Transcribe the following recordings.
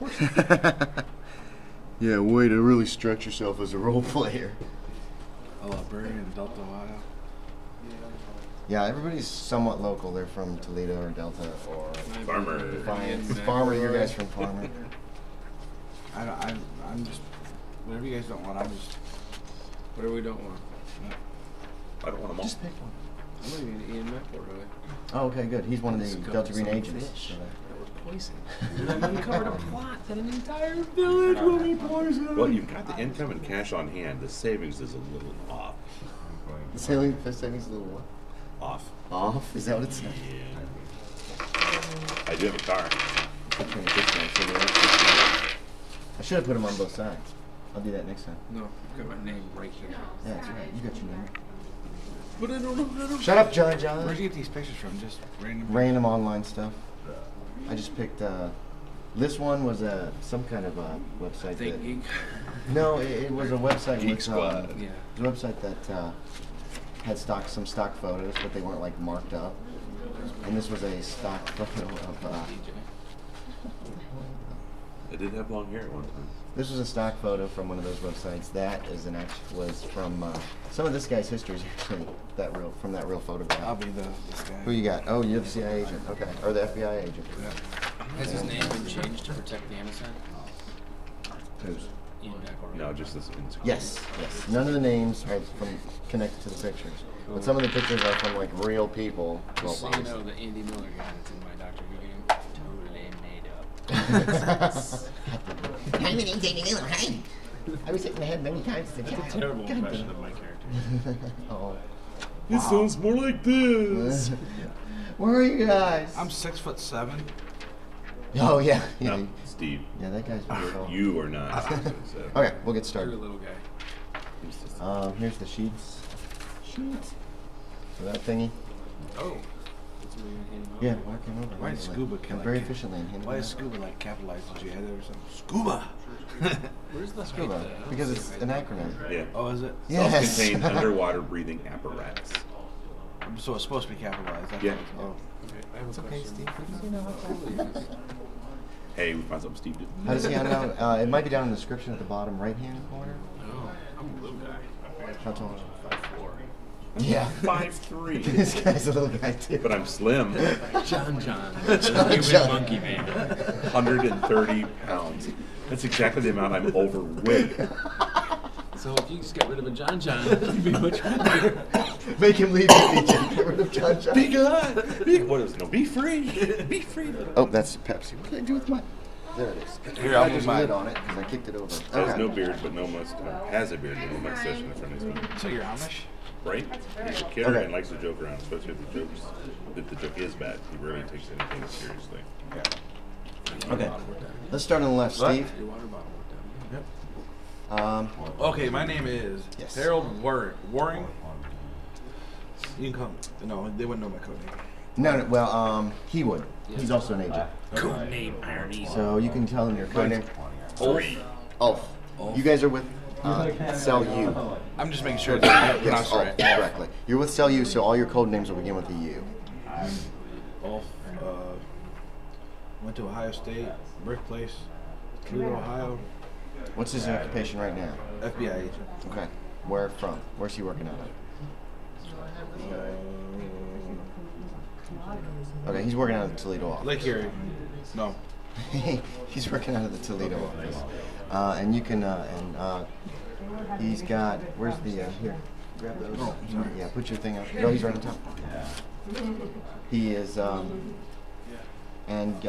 course. Yeah, way to really stretch yourself as a role player. A librarian in Delta, Ohio. Yeah, everybody's somewhat local. They're from Toledo or Delta or Farmer. Defiance. Farmer, you guys from Farmer. I'm just whatever you guys don't want. I'm just Whatever we don't want. I don't want them all. Just pick one. I'm not even Ian MacElroy. Oh, okay, good. He's one of the Delta Green agents. Fish that were poisoned. I've uncovered a plot that an entire village will be poisoned. Well, you've got the income and cash on hand. The savings is a little off. The savings is a little what? Off. Off? Is that what it says? Yeah. I do have a car. I should have put them on both sides. I'll do that next time. No, I've got my name right here. Yeah, that's right. You got your name. But I don't know. Shut up, John. Where'd you get these pictures from? Just random. Random online stuff. I just picked. This one was some kind of a website. Think Geek. No, it was a website. Geek with, Squad. Yeah. It was a website that had some stock photos, but they weren't like marked up. And this was a stock photo of. I did have long hair at one time. This was a stock photo from one of those websites. That is was from some of this guy's history is actually from that real photograph. I'll be this guy. Who you got? Oh, you're the CIA agent. Okay, or the FBI agent. Yeah. Has his name been changed to protect the innocent? Who's? Ian MacElroy. No, just this Instagram. Yes. None of the names are connected to the pictures, but some of the pictures are from like real people. Just so you know, the Andy Miller guy that's in my Doctor Who game, totally made up. Hi, my name's Andy Miller. Hi. I was hit in the head many times as a child. That's a terrible impression of my character. Oh. This sounds more like this. Where are you guys? I'm 6'7". Oh yeah. No, Steve. Yeah, that guy's pretty tall. You are not. Okay, we'll get You're a started. little guy. Here's the sheets. So that thingy. Oh. That's where you're handing over. Yeah, walk him over. Why is scuba very efficiently in him. Why is scuba like capitalized? Did you add it or something? Scuba. Where's the Scuba? Because it's an acronym. Yeah. Oh, is it? Yes. Self-contained underwater breathing apparatus. So it's supposed to be capitalized. That's Yeah. what Okay, I have a question. Steve. Hey, we found something Steve did. How does he on down? It might be down in the description at the bottom right-hand corner. Oh, I'm a little guy. How tall? 5'4". Yeah. 5'3". This guy's a little guy too. But I'm slim. John. John. Human monkey man. 130 pounds. That's exactly the amount I'm overweight. So if you just get rid of a John, it'd be much better. Make him leave the Get rid of John. Be good. What is no? Be free. Be free. Oh, that's Pepsi. What did I do with my? There it is. Here, I'll I move just mine. lit on it because I kicked it over. Has no beard, but no mustache. Has a beard, but no mustache in the front of his beard. So you're Amish? Right? He's a kidder and likes to joke around, especially if the joke is bad. He rarely takes anything seriously. Okay. Let's start on the left, What? Steve. Your water bottle went Yep. down. Okay, my name is Yes. Harold Waring. You can call me. No, they wouldn't know my code name. No, well, he would. He's also an agent. Code name irony. So you can tell him your code name. Ulf. You guys are with Cell U. I'm just making sure that I Yes, pronounce it right. correctly. You're with Cell U, so all your code names will begin with a U. Ulf, went to Ohio State, birthplace, Toledo, Ohio, What's his occupation right now? FBI agent. Okay. Where from? Where's he working out of? Okay, he's working out of the Toledo office. Lake Erie. No. He's working out of the Toledo office. And you can, he's got, where's the, here, grab those. Oh, sorry. Yeah, put your thing up. No, he's right on top. He is, and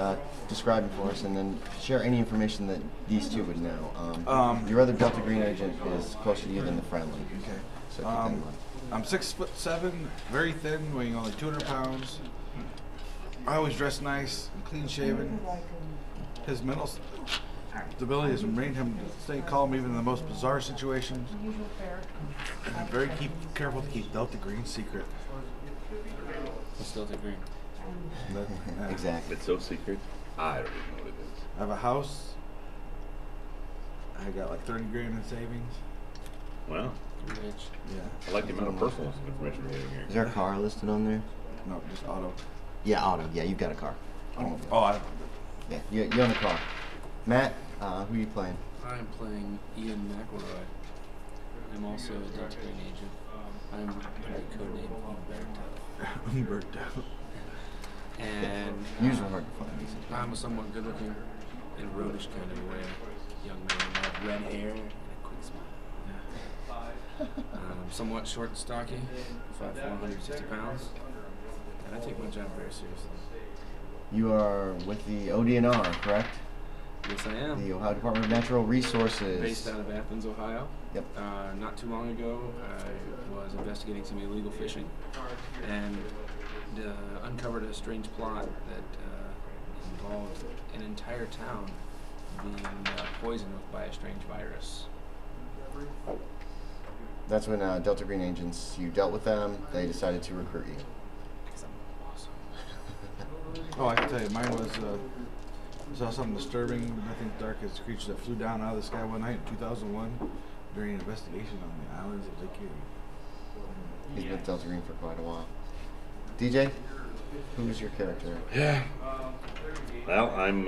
describe him for us, and then share any information that these two would know. Your other Delta Green agent is closer to you than the friendly. Okay. So keep that in mind. I'm 6'7", very thin, weighing only 200 pounds. I always dress nice and clean shaven. His mental stability has made him stay calm even in the most bizarre situations. And I'm very careful to keep Delta Green secret. What's Delta Green? Exactly. It's so secret. I don't even know what it is. I have a house. I got like 30 grand in savings. Wow. Rich. Yeah. I like the amount of personal information we're getting here. Is there a car listed on there? No, just auto. Yeah, auto. Yeah, you've got a car. Oh, Yeah, you own a car. Matt, who are you playing? I'm playing Ian MacElroy. I'm also a Delta Green agent. I'm under the codename Umberto. Umberto. And Usually hard to find these. I'm a somewhat good-looking and roguish kind of way young man. I have red hair and a quick smile. Somewhat short and stocky, 5'4", 160 pounds, and I take my job very seriously. You are with the ODNR, correct? Yes, I am. The Ohio Department of Natural Resources. Based out of Athens, Ohio. Yep. Not too long ago, I was investigating some illegal fishing and uncovered a strange plot that involved an entire town being poisoned by a strange virus. That's when Delta Green agents, you dealt with them, they decided to recruit you. Because I'm awesome. Oh, I can tell you, mine was, I saw something disturbing, nothing dark as a creature that flew down out of the sky one night in 2001 during an investigation on the islands of Lake Erie. He's been with Delta Green for quite a while. DJ, who's your character? Yeah. Well, I'm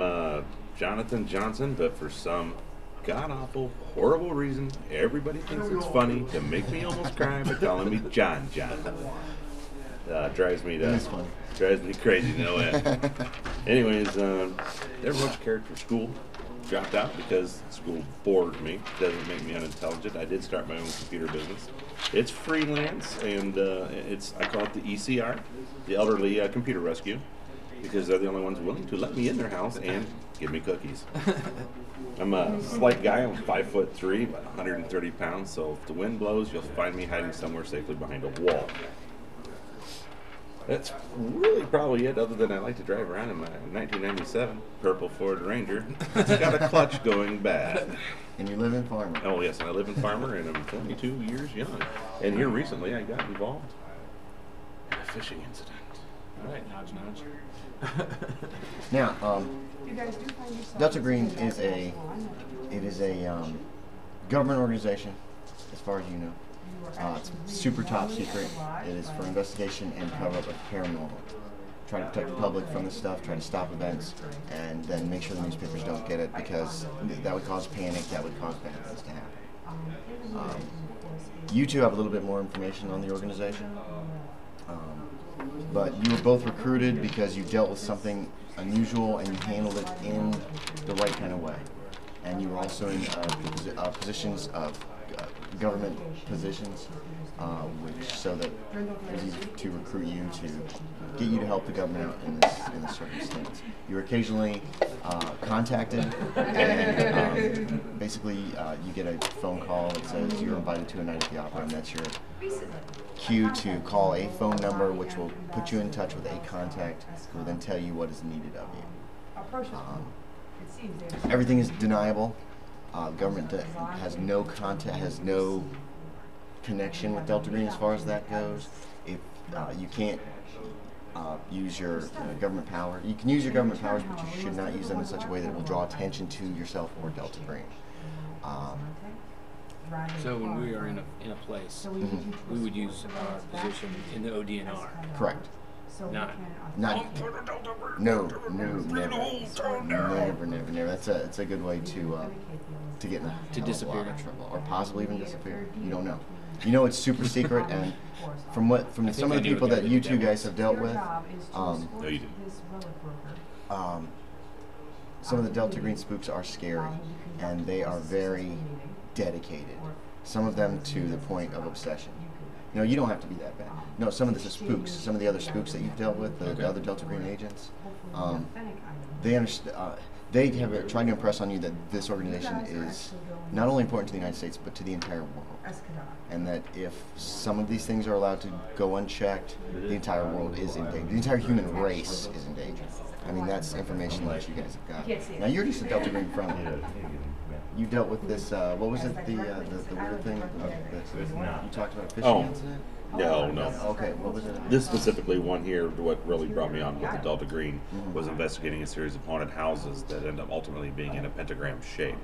Johnathan Johnson, but for some god-awful, horrible reason, everybody thinks it's funny to make me almost cry by calling me John. Drives me crazy, you know that. Anyways, never went to character school. Dropped out because school bored me. Doesn't make me unintelligent. I did start my own computer business. It's freelance, and I call it the ECR, the Elderly Computer Rescue, because they're the only ones willing to let me in their house and give me cookies. I'm a slight guy. I'm 5'3", about 130 pounds. So if the wind blows, you'll find me hiding somewhere safely behind a wall. That's really probably it, other than I like to drive around in my 1997 purple Ford Ranger. It's got a clutch going bad. And you live in Farmer. Oh, yes, and I live in Farmer, and I'm 22 years young. And here recently I got involved in a fishing incident. All right, nudge. Now, Delta Green is a government organization, as far as you know. It's super top secret. It is for investigation and cover-up of paranormal. Try to protect the public from this stuff, try to stop events, and then make sure the newspapers don't get it, because that would cause panic, that would cause bad things to happen. You two have a little bit more information on the organization, but you were both recruited because you dealt with something unusual and you handled it in the right kind of way. And you were also in positions of government positions, which so that it was easy to recruit you to get you to help the government out in this circumstance. You were occasionally contacted, and basically you get a phone call that says you're invited to a night at the opera, and that's your cue to call a phone number, which will put you in touch with a contact who will then tell you what is needed of you. Everything is deniable. Government has no contact, has no connection with Delta Green as far as that goes. If you can't use your government power, you can use your government powers, but you should not use them in such a way that it will draw attention to yourself or Delta Green. So when we are in a place, we would use our position in the ODNR. Correct. Not. No, never. That's a good way to get in disappear, in trouble, or possibly even disappear. You don't know. You know it's super secret, and from some of the people that you two guys have dealt with, No, you didn't. some of the Delta Green spooks are scary, and they are very dedicated. Some of them to the point of obsession. No, you don't have to be that bad. No, some of this is spooks. Some of the other spooks that you've dealt with, the other Delta Green agents, they understand. They have tried to impress on you that this organization is not only important to the United States, but to the entire world. And that if some of these things are allowed to go unchecked, the entire world is in danger. The entire human race is in danger. I mean, that's information that you guys have got. Now, you're just a Delta Green friend. You dealt with this, what was it, the weird thing? You talked about a fishing incident? No. Okay, what was it? This specifically one here, what really brought me on with the Delta Green was investigating a series of haunted houses that end up ultimately being in a pentagram shape,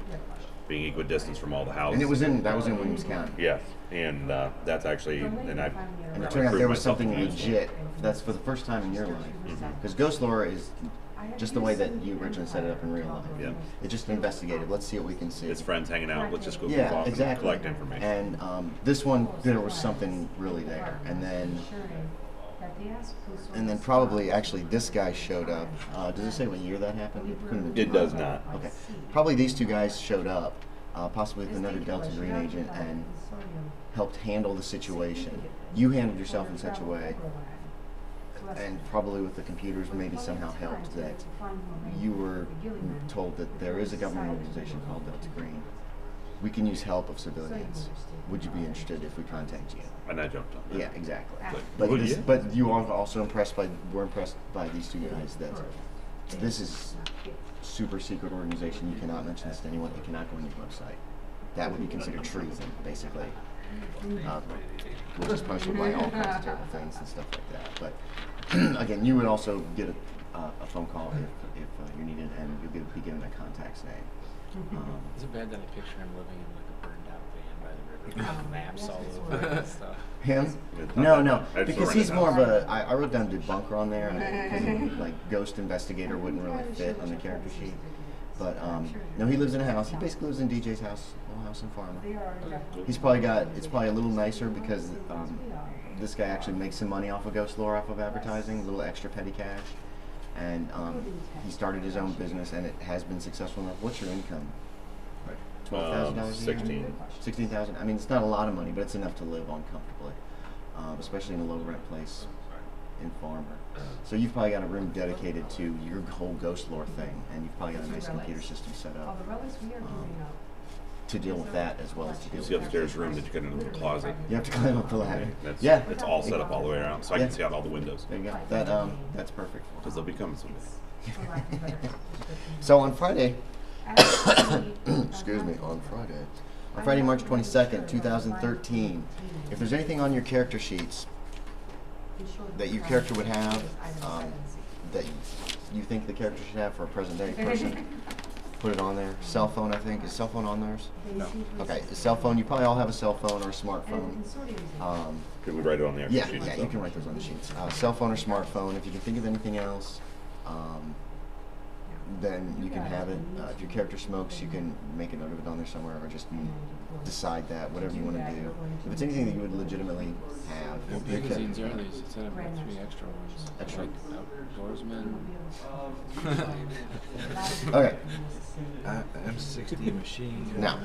being equidistant from all the houses. And that was in Williams County. Yes, and that's actually, and it turned out there was something legit. That's for the first time in your life. Because ghost lore is just the way that you originally set it up in real life. Yeah. It's just investigative. Let's see what we can see. It's friends hanging out. Let's just go Yeah, goof off and exactly. collect information. And this one, there was something really there, and then probably actually this guy showed up. Does it say what year that happened? It does not. Okay, probably these two guys showed up, possibly with another Delta Green agent, and helped handle the situation. You handled yourself in such a way, and probably with the computers maybe somehow helped that you were told that there is a government organization called Delta Green. We can use help of civilians. Would you be interested if we contact you? And I jumped on that. Yeah, exactly. Would you? But you are also impressed by these two guys that this is super secret organization. You cannot mention this to anyone. It cannot go on your website. That would be considered treason, basically. Which is punishable by all kinds of terrible things and stuff like that. But again, you would also get a phone call if you're needed, and you'll be given a contact's name. Is it bad that I picture him living in like a burned out van by the river, maps all over it and stuff? Him? No, because he's more of a. I wrote down Debunker on there, because like Ghost Investigator wouldn't really fit on the character sheet. But no, he lives in a house. He basically lives in DJ's house, little house in Farmer. He's probably got. It's probably a little nicer because this guy actually makes some money off of ghost lore, off of advertising, a little extra petty cash. And he started his own business, and it has been successful enough. What's your income? $12,000 $16,000. I mean, it's not a lot of money, but it's enough to live on comfortably, especially in a low rent place in Farmer. So you've probably got a room dedicated to your whole ghost lore thing, and you've probably got a nice computer system set up to deal with that as well as to deal It's with the upstairs room that you get into the closet. You have to climb up the ladder. That's, Yeah. It's all set up all the way around, so I Yeah. can see out all the windows. There you go. That's perfect. Because they'll be coming someday. So on Friday, excuse me, on Friday, March 22nd, 2013, if there's anything on your character sheets that your character would have, that you think the character should have for a present day person, put it on there. Cell phone, I think. Is cell phone on theirs? No. Okay, a cell phone. You probably all have a cell phone or a smartphone. Could we write it on the extra Yeah, sheet? yeah, you can write those on the sheets. Cell phone or smartphone. If you can think of anything else, then you can have it. If your character smokes, you can make a note of it on there somewhere, or just decide that, whatever you want to do. If it's anything that you would legitimately have, What you can- magazines are these? It said about 3 extra ones. Extra. Like Outdoorsman. Okay. M60 machine. Now,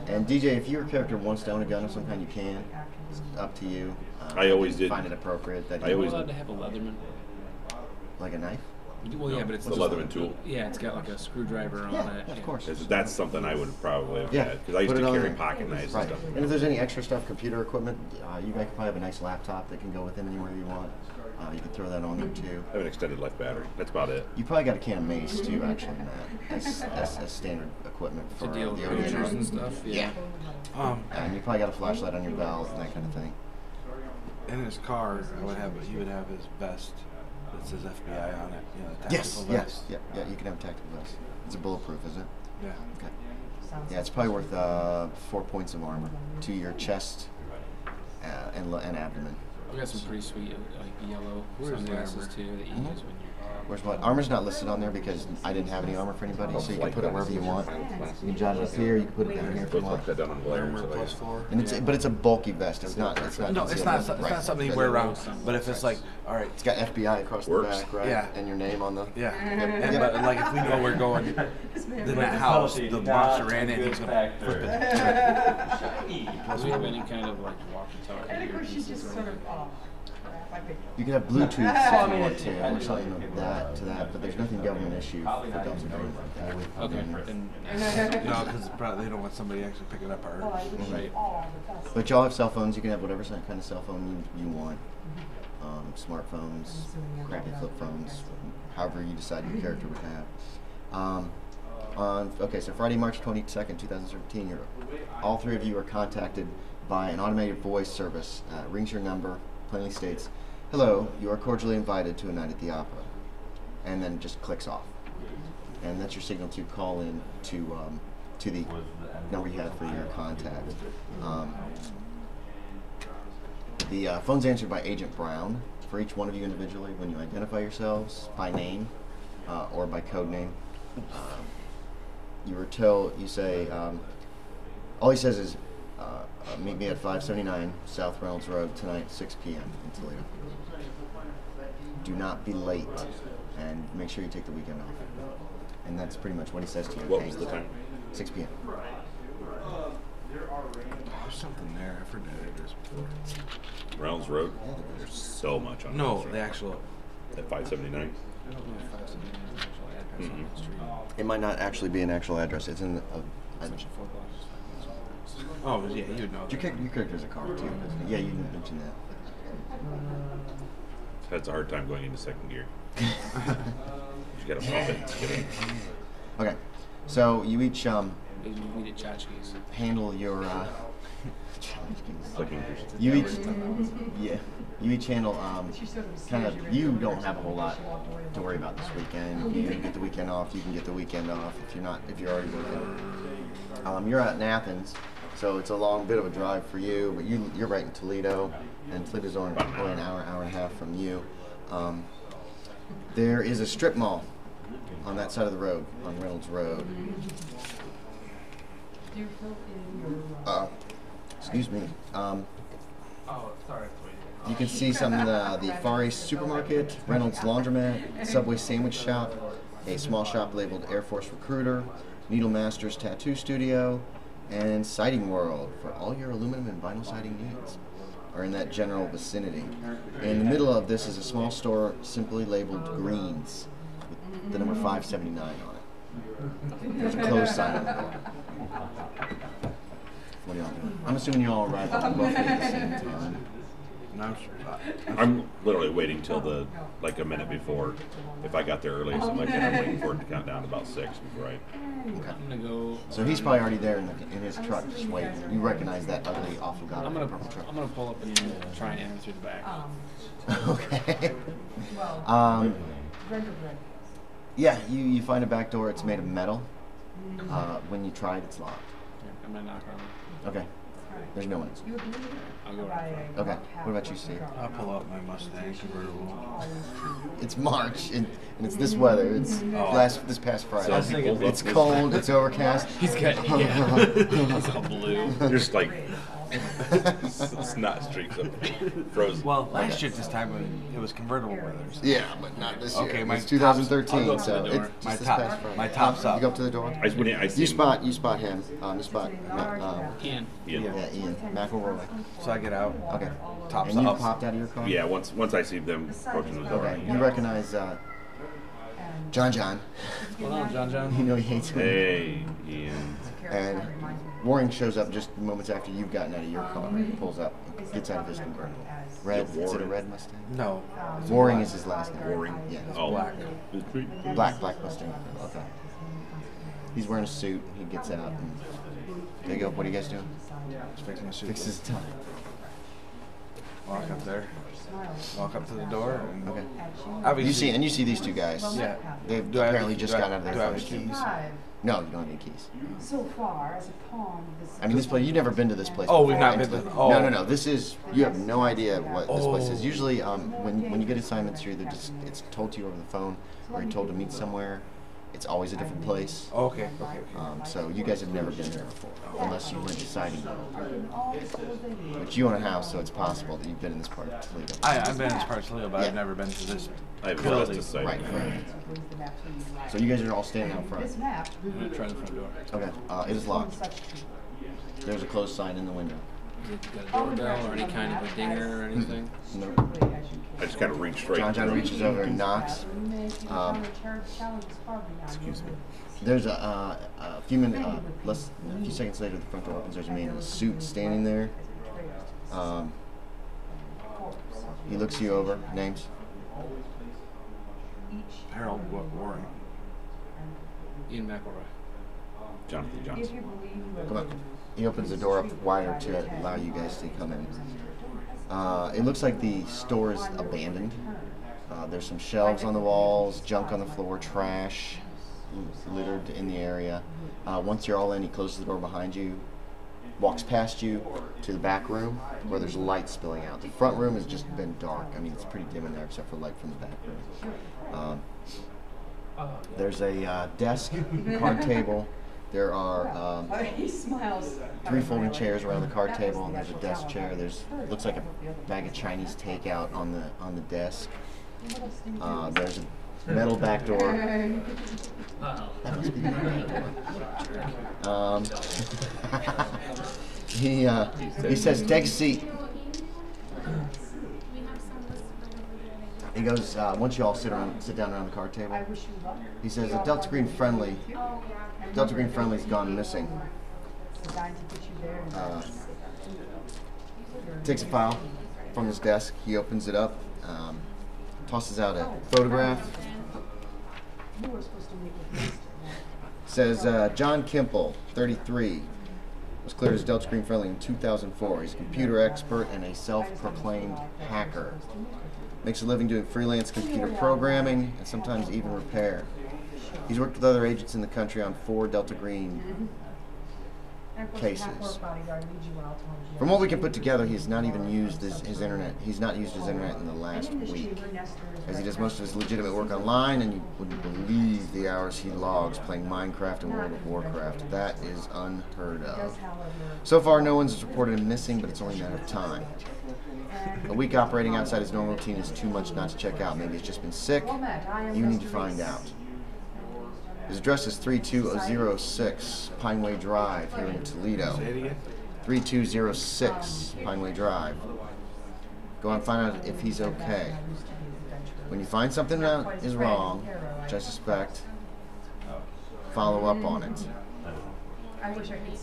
and DJ, if your character wants to own a gun of some kind, you can. It's up to you. I always did. Find it appropriate that I you Are we always- allowed to have a Leatherman? like a knife. Well, yeah, but it's the Leatherman tool. Yeah, it's got like a screwdriver on Yeah, it. of course. That's something I would probably have Yeah, had. Because I used put to it on carry there. pocket knives Right. and stuff. And if there's any extra stuff, computer equipment, you guys could probably have a nice laptop that can go with him anywhere you want. You can throw that on there too. I have an extended life battery. That's about it. You probably got a can of mace too, actually, Matt. That's standard equipment for To deal with the poachers ODNR. and stuff. Yeah. And you probably got a flashlight on your belt and that kind of thing. In his car, he would have his vest that says FBI on it. You know, the Yes, tactical vest. yes, yeah, you can have a tactical vest. It's a bulletproof, is it? Yeah. Okay. Yeah, it's probably worth 4 points of armor to your chest and abdomen. We got some pretty sweet like yellow Where's the sunglasses armor? too that you use when you're. Where's what? Armor's not listed on there because I didn't have any armor for anybody, so you can put it wherever you want. You can jot it up here, you can put it down here if you Let's want. put that down on the layer. Armor so that- plus 4. And but it's a bulky vest. It's not. No, it's concealed. not. It's Right. not something you wear around. But if it's like, all right, It's got FBI across the Works. back, right? Yeah. And your name on the. yeah. And, but like if we know we're going, then that house, the monster ran in, he's gonna flip it. Do we have any kind of like walkie-talkie earpieces or anything? You can have Bluetooth if you want to, or something like that to that, but there's nothing government issued for Delta Green like that. Okay, then No, because they don't want somebody actually picking up our. right. But y'all have cell phones. You can have whatever kind of cell phone you want. Smartphones, crappy flip phones, however you decide your character would have. Okay, so Friday, March 22nd, 2013, all three of you are contacted by an automated voice service. Rings your number, plainly states, "Hello, you are cordially invited to a night at the opera," and then just clicks off. And that's your signal to call in to the number you have for your contact. The phone's answered by Agent Brown for each one of you individually when you identify yourselves by name or by code name. You say, all he says is, meet me at 579 South Reynolds Road tonight, 6 p.m. in Toledo. Do not be late, and make sure you take the weekend off. And that's pretty much what he says to you. What was the time? 6 p.m. There's something there. I've heard that address before. Reynolds Road? There's so much on No, Reynolds Road. the actual. At 579? I don't know if 579 is the actual address on the street. It might not actually be an actual address. It's in It's actually 4 blocks. Oh, yeah, you'd know. your character's a car too, isn't it? Yeah, you didn't mention that. That's a hard time going into second gear. You gotta pump it to get in. Okay, so you each Maybe we needed tchotchkes. handle your Clicking. you each handle kind of, you don't have a whole lot to worry about this weekend. You get the weekend off. You can get the weekend off if you're already working. You're out in Athens, so it's a long bit of a drive for you. But you're right in Toledo, and Toledo's only an hour and a half from you. There is a strip mall on that side of the road, on Reynolds Road. Excuse me. You can see some of the Far East Supermarket, Reynolds Laundromat, Subway Sandwich Shop, a small shop labeled Air Force Recruiter, Needle Masters Tattoo Studio, and Siding World for all your aluminum and vinyl siding needs, are in that general vicinity. In the middle of this is a small store simply labeled Greens, with the number 579 on it. There's a close sign on it. What are y'all doing? I'm assuming you all arrived roughly at the same time. I'm literally waiting till like a minute before. If I got there early or something like that, I'm waiting for it to count down to about 6 before I... I'm gonna go. So he's probably already there in his truck, just waiting. You recognize that ugly, awful guy. I'm gonna pull up and try and enter through the back. Okay. Yeah, you find a back door. It's made of metal. When you try it, it's locked. I'm gonna knock on it. Okay. There's no one. I'll go right in front. Okay. What about you, Steve? I'll pull out my Mustang convertible. It's March, and it's this weather. It's this past Friday. So I was thinking- It's cold. It's overcast. He's got he's all blue. There's like snot streaks of frozen. Well, last year at this time it was convertible weather. So. Yeah, but not this year. Okay, my it's 2013, I'll go to so the door. it's My just top- this past Friday. my top's up. You go up to the door. I see You him. spot him. You spot Ian. Ian. Ian MacElroy. So I get out. Okay. Tops And you up. popped out of your car. Yeah, once I see them approaching the door. Okay. You recognize John. What's going on, John? You know he hates him. Hey, Ian. And Waring shows up just moments after you've gotten out of your car. He pulls up, gets out of his convertible. Red. Is it a red Mustang? No. Waring is his last name. Waring. Yeah. Oh, black. Black Mustang. Okay. He's wearing a suit. He gets out. And there you go. What are you guys doing? Just fixing my suit. Fix his tie. Walk up there. Walk up to the door. And Okay. obviously, You see these two guys. Yeah. They've Do I have apparently the- just do I- got out of do I their have the first keys? No, you don't have any keys. So far as a pawn, I mean, this place, you've never been to this place Oh, before. we've not and been to- oh. No. This is, you have no idea what this place is. Oh. Usually, when you get assignments, you're either just, it's told to you over the phone, or you're told to meet somewhere. It's always a different place. Okay. So you guys have never been there before, unless you went to Siding World. But you own a house, so it's possible that you've been in this part of Toledo. I've been in this part of Toledo, but Yeah. I've never been to this. I have building. just a Right. So you guys are all standing out front. this map, I'm gonna try the front door. Okay. It is locked. There's a closed sign in the window. Is it got a doorbell or any kind of a dinger or anything? No. I just gotta reach straight. John reaches over and knocks. Excuse me. There's a few minutes, a few seconds later, the front door opens. There's a man in a suit standing there. He looks you over. Names? Harold Warren. Ian MacElroy. Johnathan Johnson. Come on. He opens the door up wider to allow you guys to come in. It looks like the store is abandoned. There's some shelves on the walls, junk on the floor, trash littered in the area. Once you're all in, he closes the door behind you, walks past you to the back room where there's light spilling out. The front room has just been dark. I mean, it's pretty dim in there except for light from the back room. There's a desk, card table. There are He smiles. 3 folding chairs around the card table, and there's a desk chair. There's looks like a bag of Chinese takeout on the desk. There's a metal back door. That must be the back door. He says, "Take a seat." He goes, once you all sit down around the card table, he says, Delta Green Friendly's gone missing. Takes a file from his desk, he opens it up, tosses out a photograph. Says, John Kimple, 33, was cleared as Delta Green Friendly in 2004. He's a computer expert and a self-proclaimed hacker. Makes a living doing freelance computer programming and sometimes even repair. He's worked with other agents in the country on 4 Delta Green cases. From what we can put together, he's not even used his internet. He's not used his internet in the last week, as he does most of his legitimate work online, and you wouldn't believe the hours he logs playing Minecraft and World of Warcraft. That is unheard of. So far, no one's reported him missing, but it's only a matter of time. A week operating outside his normal routine is too much not to check out. Maybe he's just been sick. You need to find out. His address is 3206 Pineway Drive here in Toledo. 3206 Pineway Drive. Go and find out if he's okay. When you find something that is wrong, which I suspect, follow up on it. I'm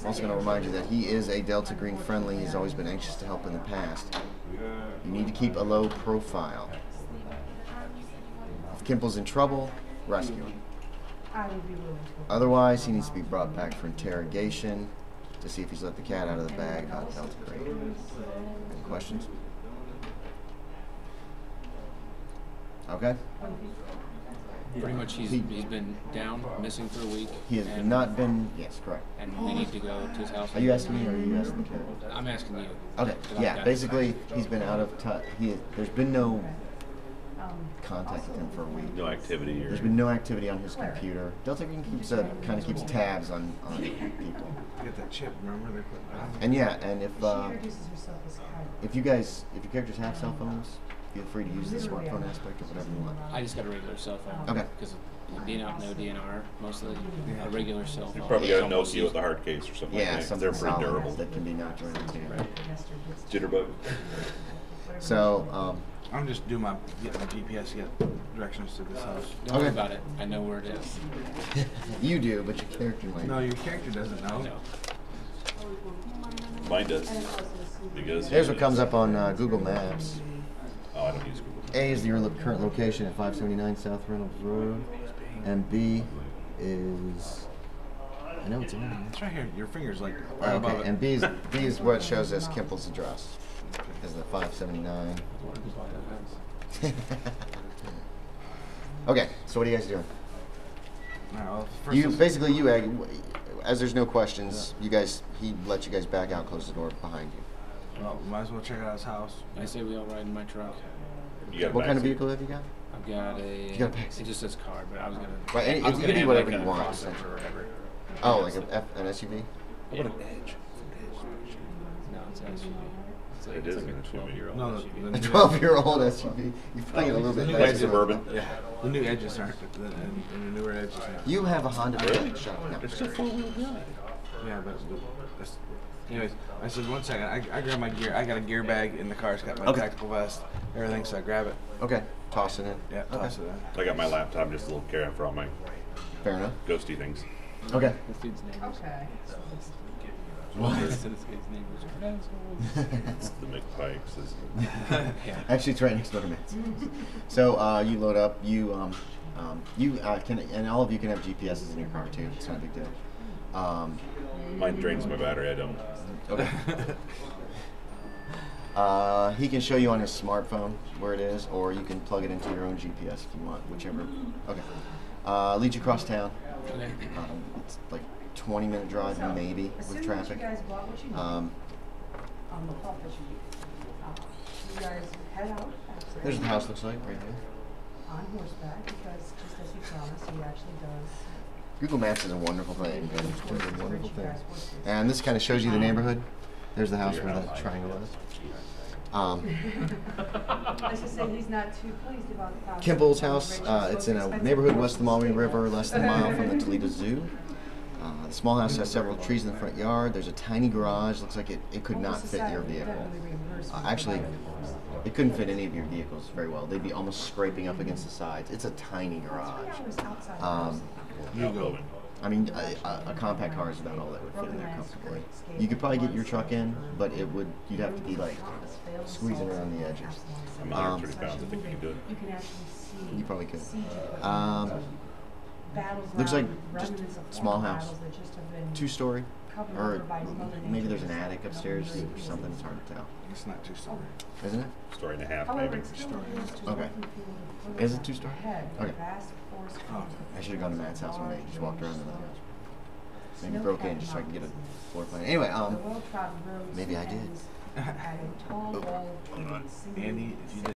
also going to remind you that he is a Delta Green Friendly. He's always been anxious to help in the past. You need to keep a low profile. If Kimple's in trouble, rescue him. Otherwise, he needs to be brought back for interrogation to see if he's let the cat out of the bag about Delta Green. Any questions? Okay. Pretty much he's been down, missing for a week. He has not been, yes, correct. And we need to go to his house. Are you asking me or are you asking the cat? I'm asking you. Okay, yeah, basically he's been out of touch. There's been no contact with him for a week. No activity. There's been no activity on his computer. Delta Green kind of keeps tabs on people. Get that chip, remember they put. And yeah, and if your characters have cell phones, feel free to use the smartphone aspect or whatever you want. I just got a regular cell phone. Okay. Because being out no DNR, mostly a regular cell phone. You probably got a Nokia with a hard case or something Yeah, like that. something They're pretty solid durable. that can be knocked right into. Right. Jitterbug. So, I'm just doing my GPS to get directions to this house. Don't worry about it. I know where it is. you do, but your character might. No, your character doesn't know. No. Mine does. Because Here's what comes up on Google Maps. Oh, I don't use Google. A is your current location at 579 South Reynolds Road, and B is, I know it's on there. It's right here. Your finger's like right above Okay, it. and B is what shows us Kimple's address. Is the 579. Okay, so what are you guys doing? Well, first Basically, as there's no questions, he let you guys back out, close the door behind you. well, might as well check out his house. I say we all ride in my truck. You got a What kind of backseat? vehicle have you got? I've got a. You got a backseat. It just says car, but I was gonna. Right, I was it gonna can be have whatever like you a want, crossover essentially. or whatever. Oh, like an SUV? Yeah. What an edge. No, it's an SUV. It's like, It it's is like an a SUV. 12-year-old No, SUV. the A 12-year-old SUV. You're putting it a little bit New Like nicer. Suburban. Yeah, the new edges aren't, and the newer edges aren't. You have a Honda Really? Shut up. No. It's still 4-wheel drive. Yeah, but that's, anyways, I said 1 second. I grabbed my gear. I got a gear bag in the car. It's got my Okay. tactical vest, everything. So I grab it. Okay, tossing it. Yeah, toss it in. I got my laptop, just a little carry for all my Fair enough. ghosty things. Okay. This dude's name is. Okay. What? This dude's name was. It's the McPikes. Yeah. Actually, it's right next door to me. So you load up. You can, and all of you can have GPSs in your car too. It's not a big deal. Mine drains my battery. I don't. Okay. He can show you on his smartphone where it is, or you can plug it into your own GPS if you want, whichever. Okay. Leads you across town. Okay. It's like 20-minute drive maybe with Assuming that traffic. you guys bought what you need on the fall fishing week, you guys head out. There's what the house looks like right here. On horseback, because just as he promised, he actually does. Google Maps is a wonderful thing. It's a wonderful thing. And this kind of shows you the neighborhood. There's the house where the triangle is. Let's just say he's not too pleased about the fact Kimball's that house, Rachel's it's in a expensive neighborhood west of the horses Maumee stay River, there. less than a mile from the Toledo Zoo. The small house has several trees in the front yard. There's a tiny garage. Looks like it could not fit your vehicle. Actually, it couldn't fit any of your vehicles very well. They'd be almost scraping up against the sides. It's a tiny garage. I mean, a compact car is about all that would fit in there comfortably. You could probably get your truck in, but you'd have to be like squeezing around the edges. I'm 130 pounds. I think you can do it. You can actually see. You probably could. Battles Looks like around, just remnants of small former house. battles that just have been 2-story, covered or over by Mother maybe there's an Nature's attic upstairs or something. It's hard to tell, It's not too sorry. isn't it? Story and a half, However, maybe. it still appears to Okay. local people who Is it further 2-story? ahead, Okay. vast forest cones of I should have gone to Matt's house one day. Just walked around in the house. Maybe snow broke in capped just so I could get a mountains. floor plan. Anyway, The well-trodden roads maybe I did. ends at a tall wall Hold on. single Andy, if you